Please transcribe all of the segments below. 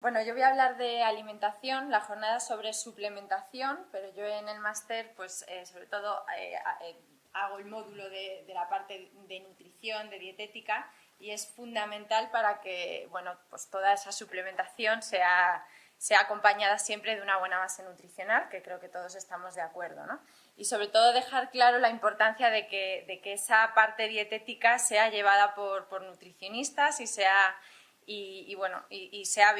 Bueno, yo voy a hablar de alimentación, la jornada sobre suplementación, pero yo en el máster, pues sobre todo hago el módulo de la parte de nutrición, de dietética, y es fundamental para que, bueno, pues toda esa suplementación sea acompañada siempre de una buena base nutricional, que creo que todos estamos de acuerdo, ¿no? Y sobre todo dejar claro la importancia de que esa parte dietética sea llevada por nutricionistas y sea sea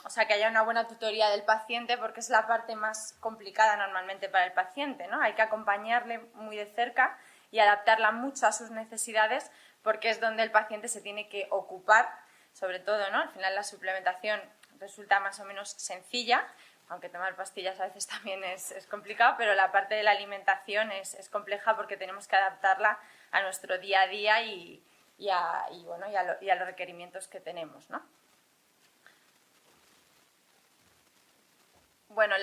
o sea, que haya una buena tutoría del paciente, porque es la parte más complicada normalmente para el paciente, ¿no? Hay que acompañarle muy de cerca y adaptarla mucho a sus necesidades, porque es donde el paciente se tiene que ocupar, sobre todo, ¿no? Al final la suplementación resulta más o menos sencilla, aunque tomar pastillas a veces también es complicado, pero la parte de la alimentación es compleja porque tenemos que adaptarla a nuestro día a día y a los requerimientos que tenemos, ¿no? Bueno,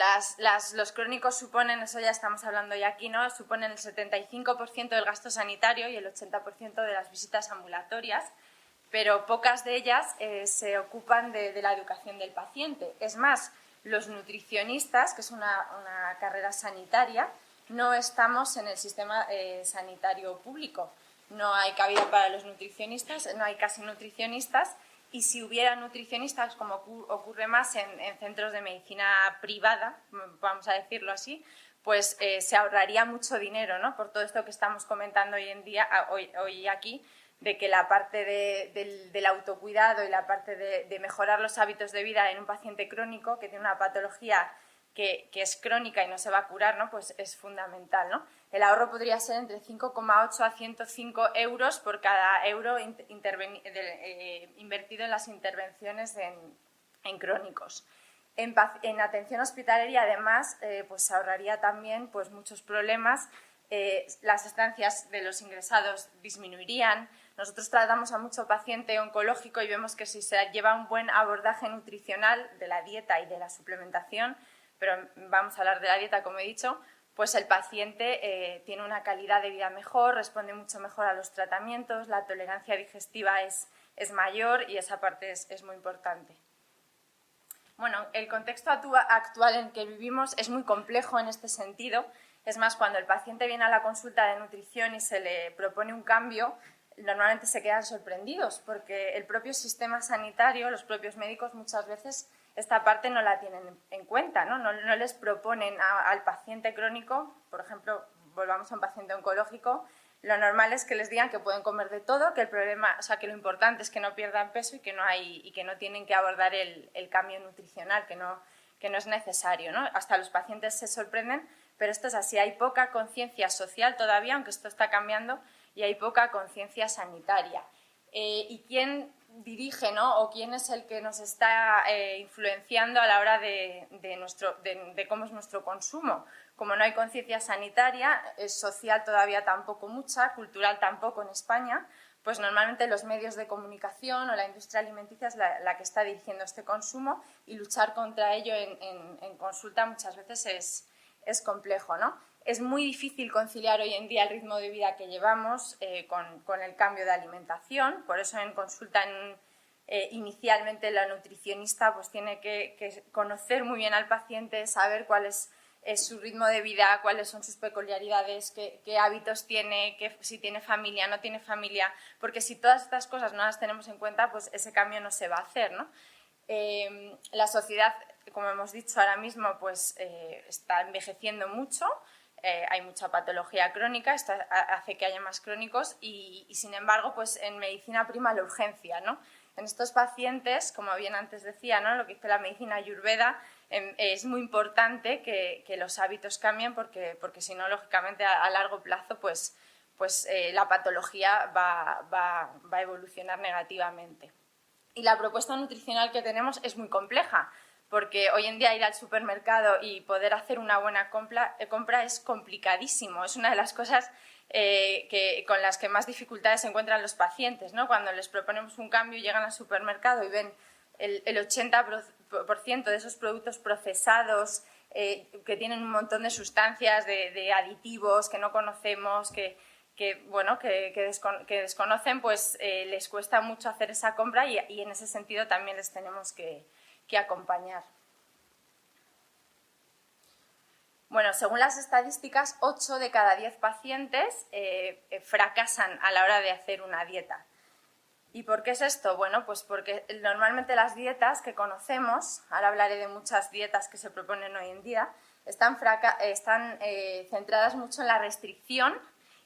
los crónicos suponen, eso ya estamos hablando ya aquí, ¿no? Suponen el 75% del gasto sanitario y el 80% de las visitas ambulatorias, pero pocas de ellas se ocupan de la educación del paciente. Es más, los nutricionistas, que es una carrera sanitaria, no estamos en el sistema sanitario público. No hay cabida para los nutricionistas, no hay casi nutricionistas, y si hubiera nutricionistas, como ocurre más en centros de medicina privada, vamos a decirlo así, pues se ahorraría mucho dinero, ¿no? Por todo esto que estamos comentando hoy en día, hoy aquí, de que la parte del autocuidado y la parte de mejorar los hábitos de vida en un paciente crónico que tiene una patología que es crónica y no se va a curar, ¿no? Pues es fundamental, ¿no? El ahorro podría ser entre 5,8 a 105 euros por cada euro invertido en las intervenciones en crónicos. En atención hospitalaria, además, pues se ahorraría también pues, muchos problemas. Las estancias de los ingresados disminuirían. Nosotros tratamos a mucho paciente oncológico y vemos que si se lleva un buen abordaje nutricional de la dieta y de la suplementación, pero vamos a hablar de la dieta, como he dicho, pues el paciente tiene una calidad de vida mejor, responde mucho mejor a los tratamientos, la tolerancia digestiva es mayor y esa parte es muy importante. Bueno, el contexto actual en el que vivimos es muy complejo en este sentido. Es más, cuando el paciente viene a la consulta de nutrición y se le propone un cambio, normalmente se quedan sorprendidos porque el propio sistema sanitario, los propios médicos muchas veces esta parte no la tienen en cuenta, ¿no? No les proponen al paciente crónico, por ejemplo, volvamos a un paciente oncológico, lo normal es que les digan que pueden comer de todo, que el problema, o sea, que lo importante es que no pierdan peso y que no tienen que abordar el cambio nutricional, que no es necesario, ¿no? Hasta los pacientes se sorprenden, pero esto es así, hay poca conciencia social todavía, aunque esto está cambiando, y hay poca conciencia sanitaria. ¿Y quién dirige, ¿no? O quién es el que nos está influenciando a la hora de cómo es nuestro consumo? Como no hay conciencia sanitaria, social todavía tampoco mucha, cultural tampoco en España, pues normalmente los medios de comunicación o la industria alimenticia es la que está dirigiendo este consumo y luchar contra ello en consulta muchas veces es complejo, ¿no? Es muy difícil conciliar hoy en día el ritmo de vida que llevamos con el cambio de alimentación, por eso en consulta inicialmente la nutricionista pues tiene que conocer muy bien al paciente, saber cuál es su ritmo de vida, cuáles son sus peculiaridades, qué hábitos tiene, si tiene familia, no tiene familia, porque si todas estas cosas no las tenemos en cuenta, pues ese cambio no se va a hacer, ¿no? La sociedad, como hemos dicho ahora mismo, pues está envejeciendo mucho, hay mucha patología crónica, esto hace que haya más crónicos y sin embargo, pues en medicina prima la urgencia, ¿no? En estos pacientes, como bien antes decía, ¿no? Lo que dice la medicina ayurveda, es muy importante que los hábitos cambien porque si no, lógicamente, a largo plazo, pues la patología va a evolucionar negativamente. Y la propuesta nutricional que tenemos es muy compleja, porque hoy en día ir al supermercado y poder hacer una buena compra es complicadísimo. Es una de las cosas con las que más dificultades se encuentran los pacientes, ¿no? Cuando les proponemos un cambio, llegan al supermercado y ven el 80% de esos productos procesados que tienen un montón de sustancias, de aditivos que no conocemos, que que desconocen, pues les cuesta mucho hacer esa compra y en ese sentido también les tenemos que acompañar. Bueno, según las estadísticas, 8 de cada 10 pacientes fracasan a la hora de hacer una dieta. ¿Y por qué es esto? Bueno, pues porque normalmente las dietas que conocemos, ahora hablaré de muchas dietas que se proponen hoy en día, están centradas mucho en la restricción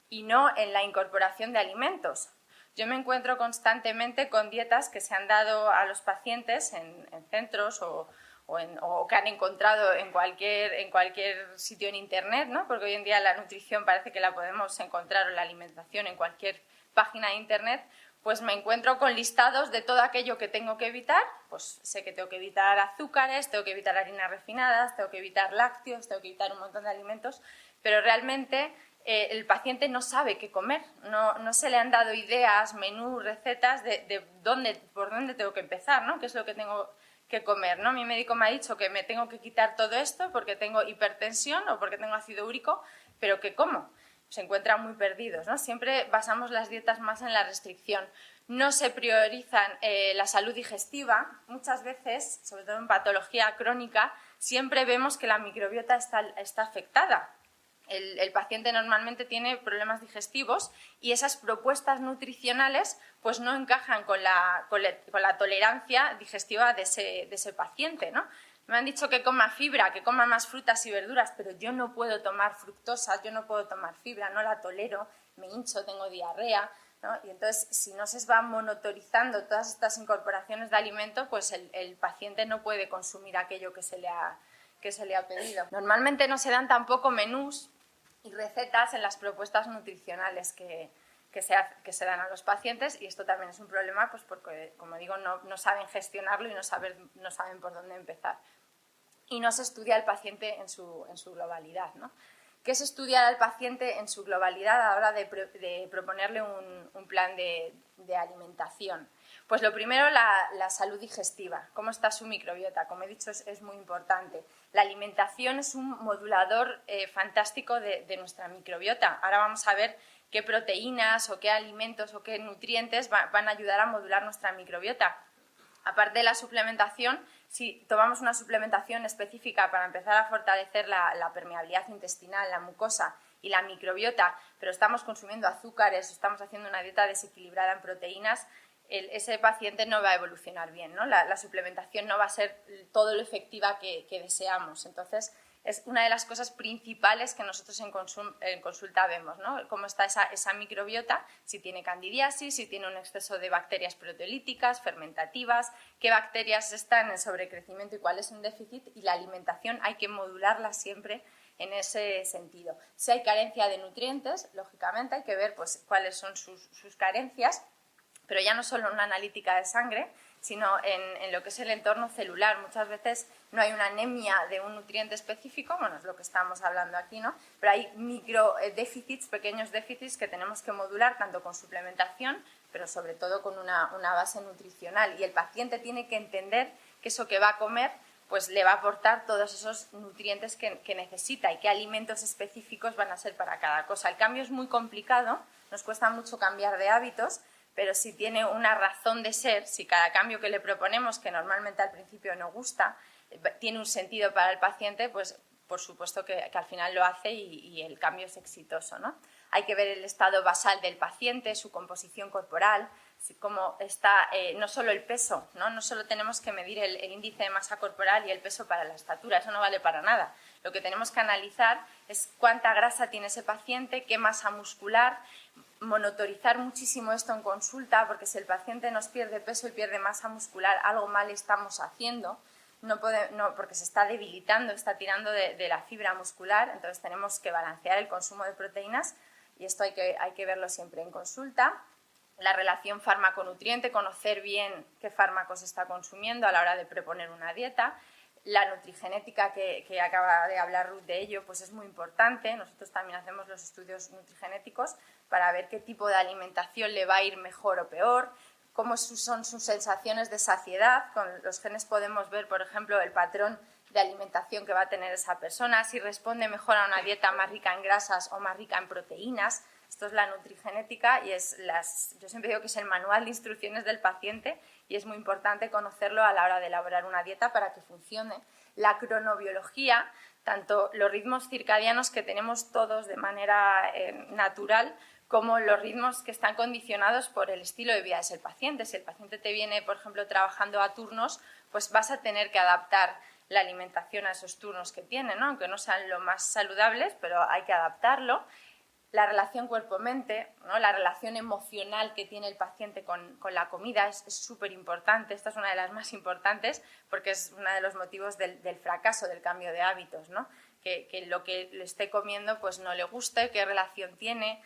y no en la incorporación de alimentos. Yo me encuentro constantemente con dietas que se han dado a los pacientes en centros o que han encontrado en cualquier sitio en Internet, ¿no? Porque hoy en día la nutrición parece que la podemos encontrar, o la alimentación, en cualquier página de Internet. Pues me encuentro con listados de todo aquello que tengo que evitar. Pues sé que tengo que evitar azúcares, tengo que evitar harinas refinadas, tengo que evitar lácteos, tengo que evitar un montón de alimentos, pero realmente el paciente no sabe qué comer, no se le han dado ideas, menús, recetas de por dónde tengo que empezar, ¿no? ¿Qué es lo que tengo que comer, ¿no? Mi médico me ha dicho que me tengo que quitar todo esto porque tengo hipertensión o porque tengo ácido úrico, pero ¿qué como? Se encuentran muy perdidos, ¿no? Siempre basamos las dietas más en la restricción. No se priorizan la salud digestiva. Muchas veces, sobre todo en patología crónica, siempre vemos que la microbiota está afectada. El paciente normalmente tiene problemas digestivos y esas propuestas nutricionales pues no encajan con la tolerancia digestiva de ese paciente, ¿no? Me han dicho que coma fibra, que coma más frutas y verduras, pero yo no puedo tomar fructosa, yo no puedo tomar fibra, no la tolero, me hincho, tengo diarrea, ¿no? Y entonces, si no se van monitorizando todas estas incorporaciones de alimento, pues el paciente no puede consumir aquello que se le ha pedido. Normalmente no se dan tampoco menús y recetas en las propuestas nutricionales que se dan a los pacientes, y esto también es un problema pues porque, como digo, no saben gestionarlo y no saben por dónde empezar. Y no se estudia al paciente en su globalidad, ¿no? ¿Qué es estudiar al paciente en su globalidad a la hora de proponerle un plan de alimentación? Pues lo primero, la salud digestiva. ¿Cómo está su microbiota? Como he dicho, es muy importante. La alimentación es un modulador fantástico de nuestra microbiota. Ahora vamos a ver qué proteínas o qué alimentos o qué nutrientes van a ayudar a modular nuestra microbiota. Aparte de la suplementación, si tomamos una suplementación específica para empezar a fortalecer la permeabilidad intestinal, la mucosa y la microbiota, pero estamos consumiendo azúcares, estamos haciendo una dieta desequilibrada en proteínas, ese paciente no va a evolucionar bien, ¿no? La suplementación no va a ser todo lo efectiva que deseamos. Entonces, es una de las cosas principales que nosotros en consulta vemos, ¿no? Cómo está esa microbiota, si tiene candidiasis, si tiene un exceso de bacterias proteolíticas, fermentativas, qué bacterias están en sobrecrecimiento y cuál es un déficit, y la alimentación hay que modularla siempre en ese sentido. Si hay carencia de nutrientes, lógicamente hay que ver pues, cuáles son sus carencias, pero ya no solo en una analítica de sangre, sino en lo que es el entorno celular. Muchas veces no hay una anemia de un nutriente específico, bueno, es lo que estamos hablando aquí, ¿no? Pero hay microdéficits, pequeños déficits que tenemos que modular tanto con suplementación, pero sobre todo con una base nutricional. Y el paciente tiene que entender que eso que va a comer pues le va a aportar todos esos nutrientes que necesita y qué alimentos específicos van a ser para cada cosa. El cambio es muy complicado, nos cuesta mucho cambiar de hábitos, pero si tiene una razón de ser, si cada cambio que le proponemos, que normalmente al principio no gusta, tiene un sentido para el paciente, pues por supuesto que al final lo hace y el cambio es exitoso, ¿no? Hay que ver el estado basal del paciente, su composición corporal, cómo está, no solo el peso, no solo tenemos que medir el índice de masa corporal y el peso para la estatura, eso no vale para nada. Lo que tenemos que analizar es cuánta grasa tiene ese paciente, qué masa muscular, monitorizar muchísimo esto en consulta, porque si el paciente nos pierde peso y pierde masa muscular, algo mal estamos haciendo, porque se está debilitando, está tirando de la fibra muscular, entonces tenemos que balancear el consumo de proteínas y esto hay que verlo siempre en consulta. La relación fármaco-nutriente, conocer bien qué fármacos está consumiendo a la hora de proponer una dieta. La nutrigenética, que acaba de hablar Ruth de ello, pues es muy importante. Nosotros también hacemos los estudios nutrigenéticos para ver qué tipo de alimentación le va a ir mejor o peor, cómo son sus sensaciones de saciedad. Con los genes podemos ver, por ejemplo, el patrón de alimentación que va a tener esa persona, si responde mejor a una dieta más rica en grasas o más rica en proteínas. Esto es la nutrigenética y yo siempre digo que es el manual de instrucciones del paciente y es muy importante conocerlo a la hora de elaborar una dieta para que funcione. La cronobiología, tanto los ritmos circadianos que tenemos todos de manera natural, como los ritmos que están condicionados por el estilo de vida del paciente. Si el paciente te viene, por ejemplo, trabajando a turnos, pues vas a tener que adaptar la alimentación a esos turnos que tiene, ¿no? Aunque no sean lo más saludables, pero hay que adaptarlo. La relación cuerpo-mente, ¿no? La relación emocional que tiene el paciente con la comida es súper importante. Esta es una de las más importantes porque es uno de los motivos del fracaso del cambio de hábitos, ¿no? Que lo que le esté comiendo pues no le guste, qué relación tiene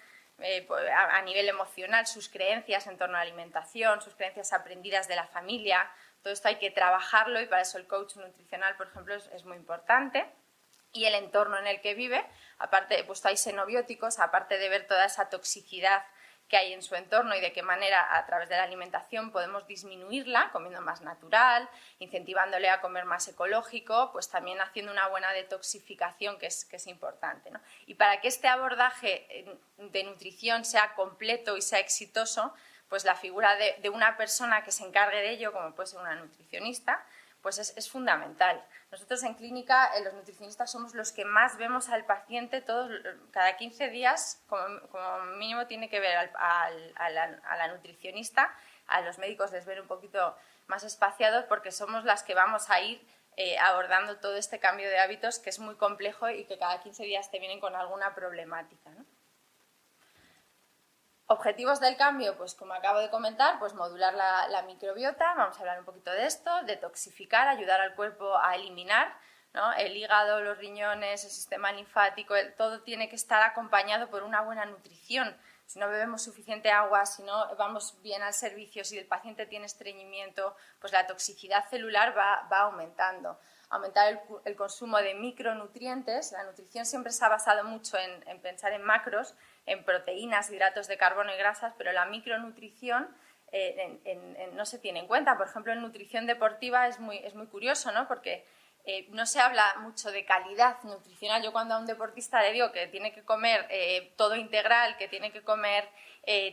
a nivel emocional, sus creencias en torno a la alimentación, sus creencias aprendidas de la familia. Todo esto hay que trabajarlo y para eso el coach nutricional, por ejemplo, es muy importante. Y el entorno en el que vive, aparte, pues hay xenobióticos, aparte de ver toda esa toxicidad que hay en su entorno y de qué manera a través de la alimentación podemos disminuirla, comiendo más natural, incentivándole a comer más ecológico, pues también haciendo una buena detoxificación que es importante, ¿no? Y para que este abordaje de nutrición sea completo y sea exitoso, pues la figura de una persona que se encargue de ello, como puede ser una nutricionista, pues es fundamental. Nosotros en clínica, los nutricionistas somos los que más vemos al paciente cada 15 días, como mínimo tiene que ver a la nutricionista, a los médicos les ven un poquito más espaciados porque somos las que vamos a ir abordando todo este cambio de hábitos que es muy complejo y que cada 15 días te vienen con alguna problemática, ¿no? Objetivos del cambio, pues como acabo de comentar, pues modular la microbiota, vamos a hablar un poquito de esto, detoxificar, ayudar al cuerpo a eliminar, ¿no? El hígado, los riñones, el sistema linfático, todo tiene que estar acompañado por una buena nutrición. Si no bebemos suficiente agua, si no vamos bien al servicio, si el paciente tiene estreñimiento, pues la toxicidad celular va aumentando. Aumentar el consumo de micronutrientes. La nutrición siempre se ha basado mucho en pensar en macros, en proteínas, hidratos de carbono y grasas, pero la micronutrición no se tiene en cuenta. Por ejemplo, en nutrición deportiva es muy curioso, ¿no? Porque no se habla mucho de calidad nutricional. Yo cuando a un deportista le digo que tiene que comer todo integral, que tiene que comer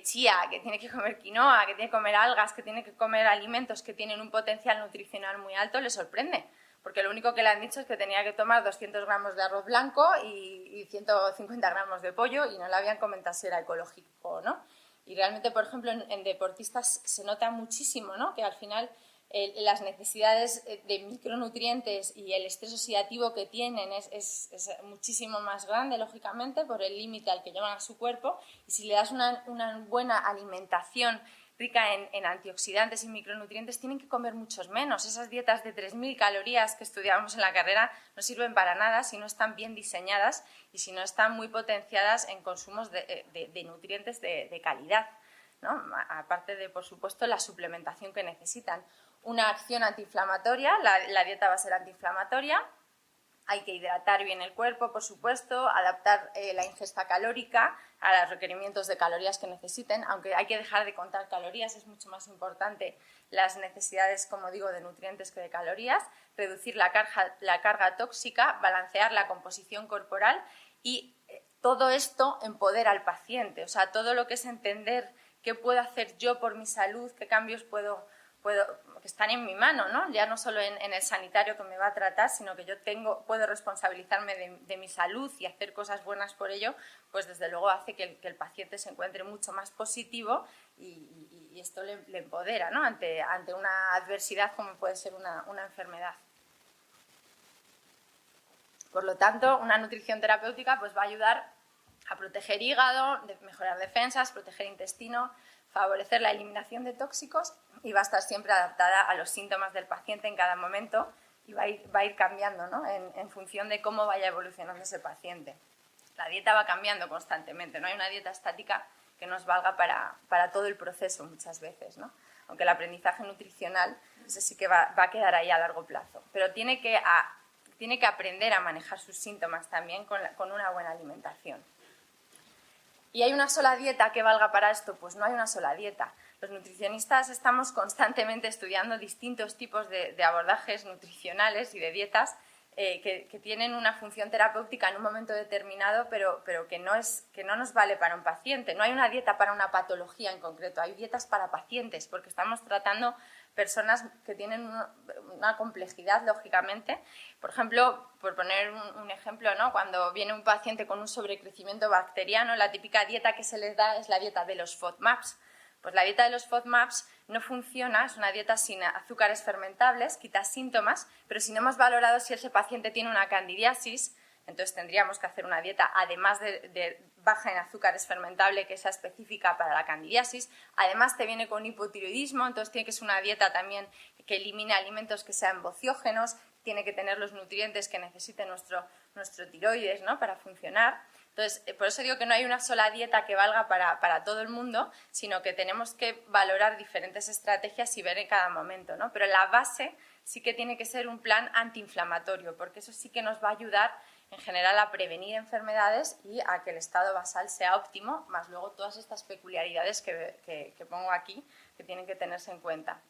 chía, que tiene que comer quinoa, que tiene que comer algas, que tiene que comer alimentos que tienen un potencial nutricional muy alto, le sorprende. Porque lo único que le han dicho es que tenía que tomar 200 gramos de arroz blanco y 150 gramos de pollo y no le habían comentado si era ecológico o no. Y realmente, por ejemplo, en deportistas se nota muchísimo, ¿no? Que al final las necesidades de micronutrientes y el estrés oxidativo que tienen es muchísimo más grande, lógicamente, por el límite al que llevan a su cuerpo. Y si le das una buena alimentación rica en antioxidantes y micronutrientes, tienen que comer muchos menos. Esas dietas de 3.000 calorías que estudiábamos en la carrera no sirven para nada si no están bien diseñadas y si no están muy potenciadas en consumos de nutrientes de calidad, ¿no? Aparte de, por supuesto, la suplementación que necesitan. Una acción antiinflamatoria, la dieta va a ser antiinflamatoria. Hay que hidratar bien el cuerpo, por supuesto, adaptar la ingesta calórica a los requerimientos de calorías que necesiten, aunque hay que dejar de contar calorías, es mucho más importante las necesidades, como digo, de nutrientes que de calorías, reducir la carga tóxica, balancear la composición corporal y todo esto empodera al paciente, o sea, todo lo que es entender qué puedo hacer yo por mi salud, qué cambios que están en mi mano, ¿no? Ya no solo en el sanitario que me va a tratar, sino que yo puedo responsabilizarme de mi salud y hacer cosas buenas por ello, pues desde luego hace que el paciente se encuentre mucho más positivo y esto le empodera, ¿no? ante una adversidad como puede ser una enfermedad. Por lo tanto, una nutrición terapéutica pues, va a ayudar a proteger hígado, mejorar defensas, proteger intestino, favorecer la eliminación de tóxicos y va a estar siempre adaptada a los síntomas del paciente en cada momento y va a ir cambiando, ¿no? en función de cómo vaya evolucionando ese paciente. La dieta va cambiando constantemente, no hay una dieta estática que nos valga para todo el proceso muchas veces, ¿no? Aunque el aprendizaje nutricional ese sí que va a quedar ahí a largo plazo, pero tiene que aprender a manejar sus síntomas también con una buena alimentación. ¿Y hay una sola dieta que valga para esto? Pues no hay una sola dieta. Los nutricionistas estamos constantemente estudiando distintos tipos de abordajes nutricionales y de dietas que tienen una función terapéutica en un momento determinado, pero que no nos vale para un paciente. No hay una dieta para una patología en concreto, hay dietas para pacientes, porque estamos tratando personas que tienen una complejidad, lógicamente. Por ejemplo, por poner un ejemplo, ¿no? Cuando viene un paciente con un sobrecrecimiento bacteriano, la típica dieta que se les da es la dieta de los FODMAPs. Pues la dieta de los FODMAPs no funciona, es una dieta sin azúcares fermentables, quita síntomas, pero si no hemos valorado si ese paciente tiene una candidiasis, entonces tendríamos que hacer una dieta, además de baja en azúcares fermentable, que sea específica para la candidiasis. Además te viene con hipotiroidismo, entonces tiene que ser una dieta también que elimine alimentos que sean bociógenos, tiene que tener los nutrientes que necesite nuestro tiroides, ¿no? Para funcionar. Entonces, por eso digo que no hay una sola dieta que valga para todo el mundo, sino que tenemos que valorar diferentes estrategias y ver en cada momento, ¿no? Pero la base sí que tiene que ser un plan antiinflamatorio, porque eso sí que nos va a ayudar en general a prevenir enfermedades y a que el estado basal sea óptimo, más luego todas estas peculiaridades que pongo aquí que tienen que tenerse en cuenta.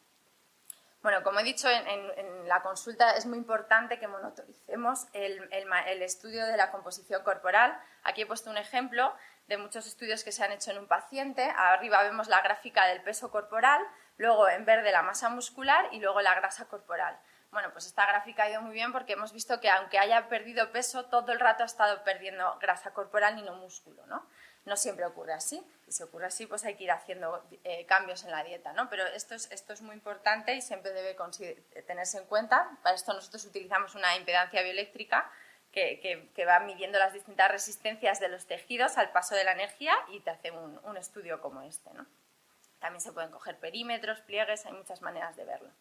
Bueno, como he dicho, en la consulta es muy importante que monitoricemos el estudio de la composición corporal. Aquí he puesto un ejemplo de muchos estudios que se han hecho en un paciente. Arriba vemos la gráfica del peso corporal, luego en verde la masa muscular y luego la grasa corporal. Bueno, pues esta gráfica ha ido muy bien porque hemos visto que aunque haya perdido peso, todo el rato ha estado perdiendo grasa corporal y no músculo, ¿no? No siempre ocurre así, y si ocurre así, pues hay que ir haciendo cambios en la dieta, ¿no? Pero esto es muy importante y siempre debe tenerse en cuenta. Para esto nosotros utilizamos una impedancia bioeléctrica que va midiendo las distintas resistencias de los tejidos al paso de la energía y te hace un estudio como este, ¿no? También se pueden coger perímetros, pliegues, hay muchas maneras de verlo.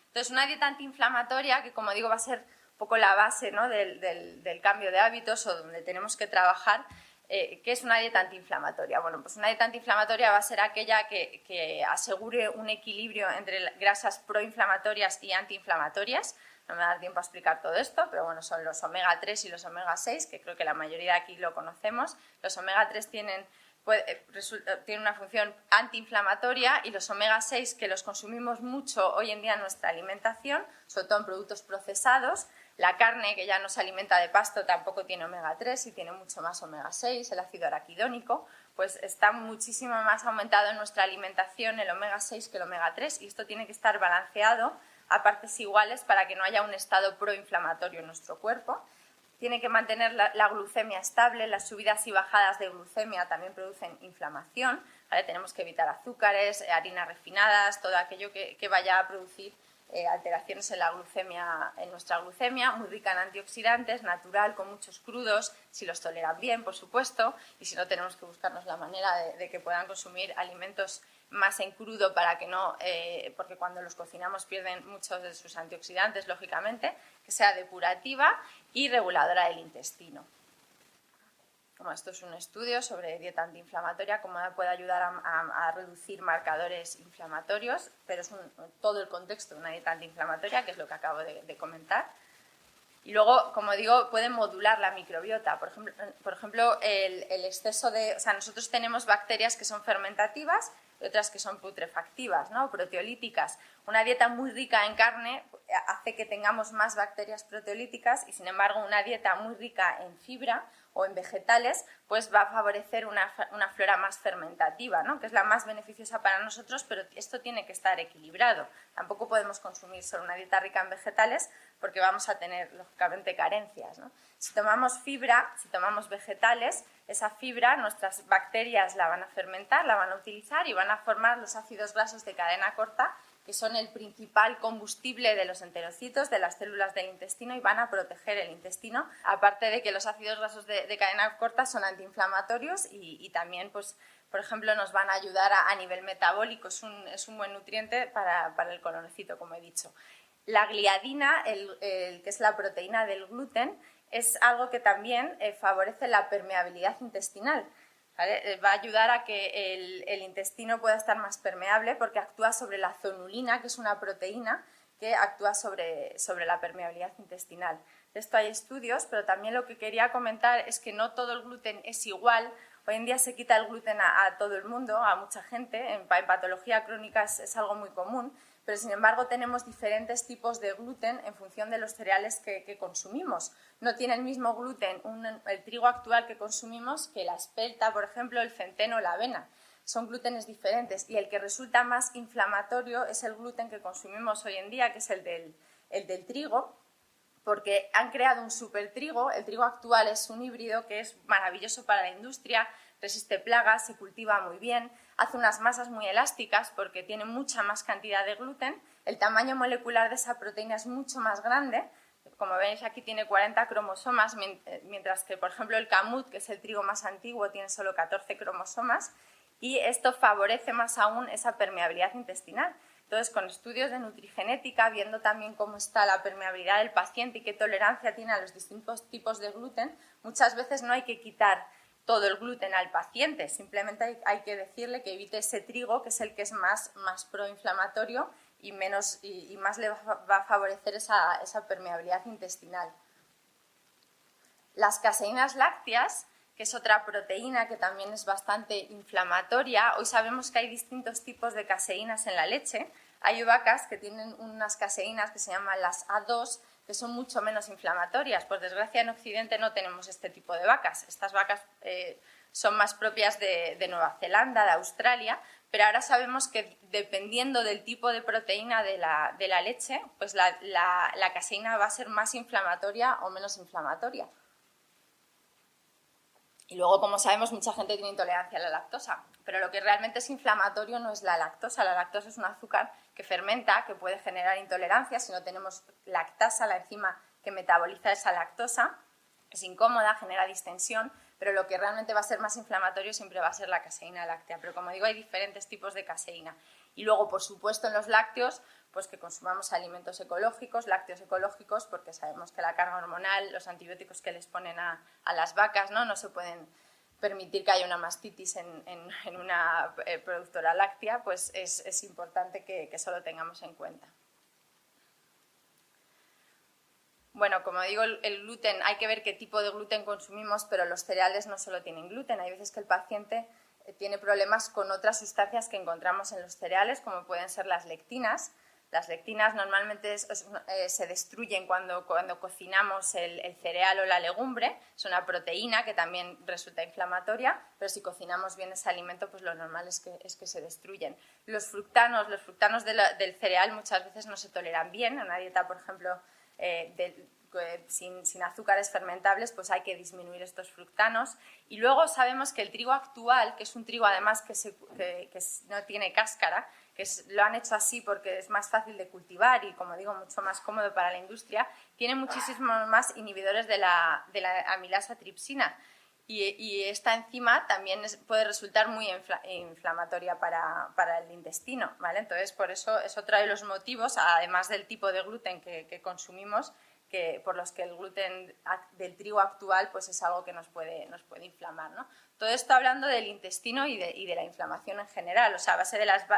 Entonces, una dieta antiinflamatoria, que como digo va a ser un poco la base, ¿no? del cambio de hábitos o donde tenemos que trabajar. ¿Qué es una dieta antiinflamatoria? Bueno, pues una dieta antiinflamatoria va a ser aquella que asegure un equilibrio entre grasas proinflamatorias y antiinflamatorias. No me va a dar tiempo a explicar todo esto, pero bueno, son los omega 3 y los omega 6, que creo que la mayoría de aquí lo conocemos. Los omega 3 tienen una función antiinflamatoria y los omega 6, que los consumimos mucho hoy en día en nuestra alimentación, sobre todo en productos procesados. La carne, que ya no se alimenta de pasto, tampoco tiene omega 3 y tiene mucho más omega 6, el ácido araquidónico, pues está muchísimo más aumentado en nuestra alimentación el omega 6 que el omega 3 y esto tiene que estar balanceado a partes iguales para que no haya un estado proinflamatorio en nuestro cuerpo. Tiene que mantener la glucemia estable, las subidas y bajadas de glucemia también producen inflamación, ¿vale? Tenemos que evitar azúcares, harinas refinadas, todo aquello que vaya a producir alteraciones en la glucemia, en nuestra glucemia, muy rica en antioxidantes, natural, con muchos crudos, si los toleran bien, por supuesto, y si no tenemos que buscarnos la manera de que puedan consumir alimentos más en crudo para que no, porque cuando los cocinamos pierden muchos de sus antioxidantes, lógicamente, que sea depurativa y reguladora del intestino. Como esto es un estudio sobre dieta antiinflamatoria, cómo puede ayudar a reducir marcadores inflamatorios, pero es todo el contexto de una dieta antiinflamatoria, que es lo que acabo de comentar. Y luego, como digo, puede modular la microbiota. Por ejemplo, el exceso de... O sea, nosotros tenemos bacterias que son fermentativas y otras que son putrefactivas, ¿no? Proteolíticas. Una dieta muy rica en carne hace que tengamos más bacterias proteolíticas y, sin embargo, una dieta muy rica en fibra o en vegetales, pues va a favorecer una flora más fermentativa, ¿no? Que es la más beneficiosa para nosotros, pero esto tiene que estar equilibrado. Tampoco podemos consumir solo una dieta rica en vegetales porque vamos a tener, lógicamente, carencias, ¿no? Si tomamos fibra, si tomamos vegetales, esa fibra nuestras bacterias la van a fermentar, la van a utilizar y van a formar los ácidos grasos de cadena corta, que son el principal combustible de los enterocitos, de las células del intestino, y van a proteger el intestino, aparte de que los ácidos grasos de cadena corta son antiinflamatorios y también, pues, por ejemplo, nos van a ayudar a nivel metabólico, es un buen nutriente para el colonocito, como he dicho. La gliadina, que es la proteína del gluten, es algo que también favorece la permeabilidad intestinal. ¿Vale? Va a ayudar a que el intestino pueda estar más permeable porque actúa sobre la zonulina, que es una proteína que actúa sobre la permeabilidad intestinal. De esto hay estudios, pero también lo que quería comentar es que no todo el gluten es igual. Hoy en día se quita el gluten a todo el mundo, a mucha gente, en patología crónica es algo muy común, pero sin embargo tenemos diferentes tipos de gluten en función de los cereales que consumimos. No tiene el mismo gluten el trigo actual que consumimos que la espelta, por ejemplo, el centeno o la avena. Son glútenes diferentes y el que resulta más inflamatorio es el gluten que consumimos hoy en día, que es el del trigo, porque han creado un supertrigo. El trigo actual es un híbrido que es maravilloso para la industria, resiste plagas, se cultiva muy bien, hace unas masas muy elásticas porque tiene mucha más cantidad de gluten, el tamaño molecular de esa proteína es mucho más grande, como veis aquí tiene 40 cromosomas, mientras que por ejemplo el camut, que es el trigo más antiguo, tiene solo 14 cromosomas, y esto favorece más aún esa permeabilidad intestinal. Entonces, con estudios de nutrigenética, viendo también cómo está la permeabilidad del paciente y qué tolerancia tiene a los distintos tipos de gluten, muchas veces no hay que quitar todo el gluten al paciente, simplemente hay que decirle que evite ese trigo, que es el que es más proinflamatorio y más le va a favorecer esa permeabilidad intestinal. Las caseínas lácteas, que es otra proteína que también es bastante inflamatoria. Hoy sabemos que hay distintos tipos de caseínas en la leche. Hay vacas que tienen unas caseínas que se llaman las A2, que son mucho menos inflamatorias. Por desgracia, en Occidente no tenemos este tipo de vacas. Estas vacas son más propias de Nueva Zelanda, de Australia, pero ahora sabemos que dependiendo del tipo de proteína de la leche, pues la caseína va a ser más inflamatoria o menos inflamatoria. Y luego, como sabemos, mucha gente tiene intolerancia a la lactosa, pero lo que realmente es inflamatorio no es la lactosa. La lactosa es un azúcar que fermenta, que puede generar intolerancia. Si no tenemos lactasa, la enzima que metaboliza esa lactosa, es incómoda, genera distensión, pero lo que realmente va a ser más inflamatorio siempre va a ser la caseína láctea. Pero como digo, hay diferentes tipos de caseína. Y luego, por supuesto, en los lácteos, pues que consumamos alimentos ecológicos, lácteos ecológicos, porque sabemos que la carga hormonal, los antibióticos que les ponen a las vacas, no se pueden permitir que haya una mastitis en una productora láctea, pues es importante que eso lo tengamos en cuenta. Bueno, como digo, el gluten, hay que ver qué tipo de gluten consumimos, pero los cereales no solo tienen gluten. Hay veces que el paciente tiene problemas con otras sustancias que encontramos en los cereales, como pueden ser las lectinas. Las lectinas normalmente se destruyen cuando cocinamos el cereal o la legumbre. Es una proteína que también resulta inflamatoria, pero si cocinamos bien ese alimento, pues lo normal es que se destruyen. Los fructanos del cereal muchas veces no se toleran bien. En una dieta, por ejemplo, sin azúcares fermentables, pues hay que disminuir estos fructanos. Y luego sabemos que el trigo actual, que es un trigo además que no tiene cáscara, lo han hecho así porque es más fácil de cultivar y, como digo, mucho más cómodo para la industria, tiene muchísimos más inhibidores de la amilasa tripsina. Y esta enzima también puede resultar muy inflamatoria para el intestino, ¿vale? Entonces, por eso es otro de los motivos, además del tipo de gluten que consumimos, por los que el gluten del trigo actual pues es algo que nos puede inflamar, ¿no? Todo esto hablando del intestino y de la inflamación en general. O sea,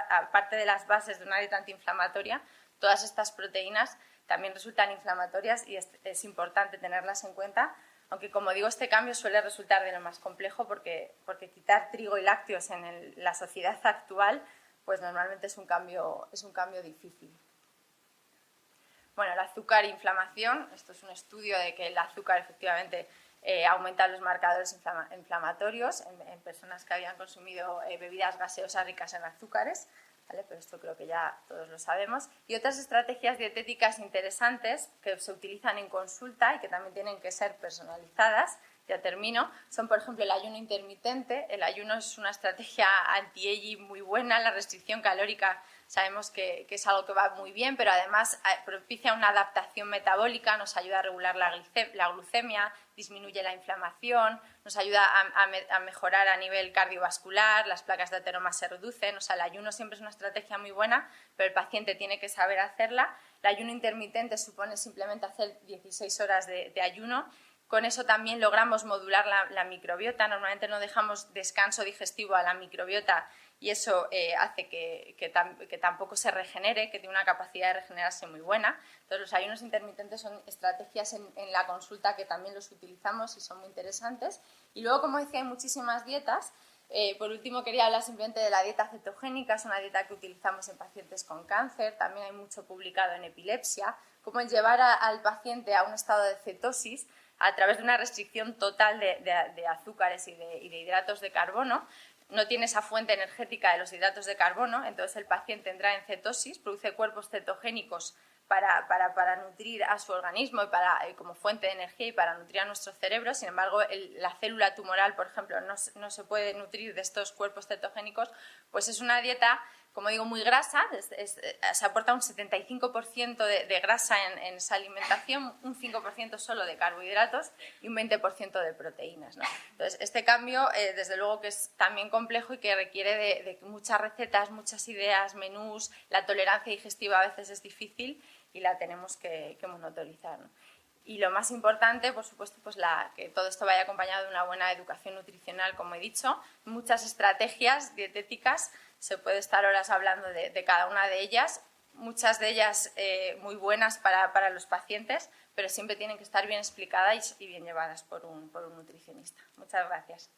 aparte de las bases de una dieta antiinflamatoria, todas estas proteínas también resultan inflamatorias y es importante tenerlas en cuenta. Aunque, como digo, este cambio suele resultar de lo más complejo porque quitar trigo y lácteos en la sociedad actual pues normalmente es un cambio difícil. Bueno, el azúcar e inflamación. Esto es un estudio de que el azúcar efectivamente aumenta los marcadores inflamatorios en personas que habían consumido bebidas gaseosas ricas en azúcares. ¿Vale? Pero esto creo que ya todos lo sabemos. Y otras estrategias dietéticas interesantes que se utilizan en consulta y que también tienen que ser personalizadas, ya termino, son por ejemplo el ayuno intermitente. El ayuno es una estrategia anti-aging muy buena. La restricción calórica sabemos que es algo que va muy bien, pero además propicia una adaptación metabólica, nos ayuda a regular la glucemia, disminuye la inflamación, nos ayuda a mejorar a nivel cardiovascular, las placas de ateroma se reducen. O sea, el ayuno siempre es una estrategia muy buena, pero el paciente tiene que saber hacerla. El ayuno intermitente supone simplemente hacer 16 horas de ayuno. Con eso también logramos modular la microbiota. Normalmente no dejamos descanso digestivo a la microbiota y eso hace que tampoco se regenere, que tiene una capacidad de regenerarse muy buena. Entonces, los ayunos intermitentes son estrategias en la consulta que también los utilizamos y son muy interesantes. Y luego, como decía, hay muchísimas dietas. Por último, quería hablar simplemente de la dieta cetogénica. Es una dieta que utilizamos en pacientes con cáncer, también hay mucho publicado en epilepsia, cómo llevar al paciente a un estado de cetosis a través de una restricción total de azúcares y de hidratos de carbono. No tiene esa fuente energética de los hidratos de carbono, entonces el paciente entra en cetosis, produce cuerpos cetogénicos para nutrir a su organismo y como fuente de energía y para nutrir a nuestro cerebro. Sin embargo, la célula tumoral, por ejemplo, no se puede nutrir de estos cuerpos cetogénicos. Pues es una dieta, como digo, muy grasa, se aporta un 75% de grasa en esa alimentación, un 5% solo de carbohidratos y un 20% de proteínas, ¿no? Entonces, este cambio, desde luego que es también complejo y que requiere de muchas recetas, muchas ideas, menús. La tolerancia digestiva a veces es difícil y la tenemos que monitorizar, ¿no? Y lo más importante, por supuesto, pues que todo esto vaya acompañado de una buena educación nutricional, como he dicho, muchas estrategias dietéticas, se puede estar horas hablando de cada una de ellas, muchas de ellas muy buenas para los pacientes, pero siempre tienen que estar bien explicadas y bien llevadas por un nutricionista. Muchas gracias.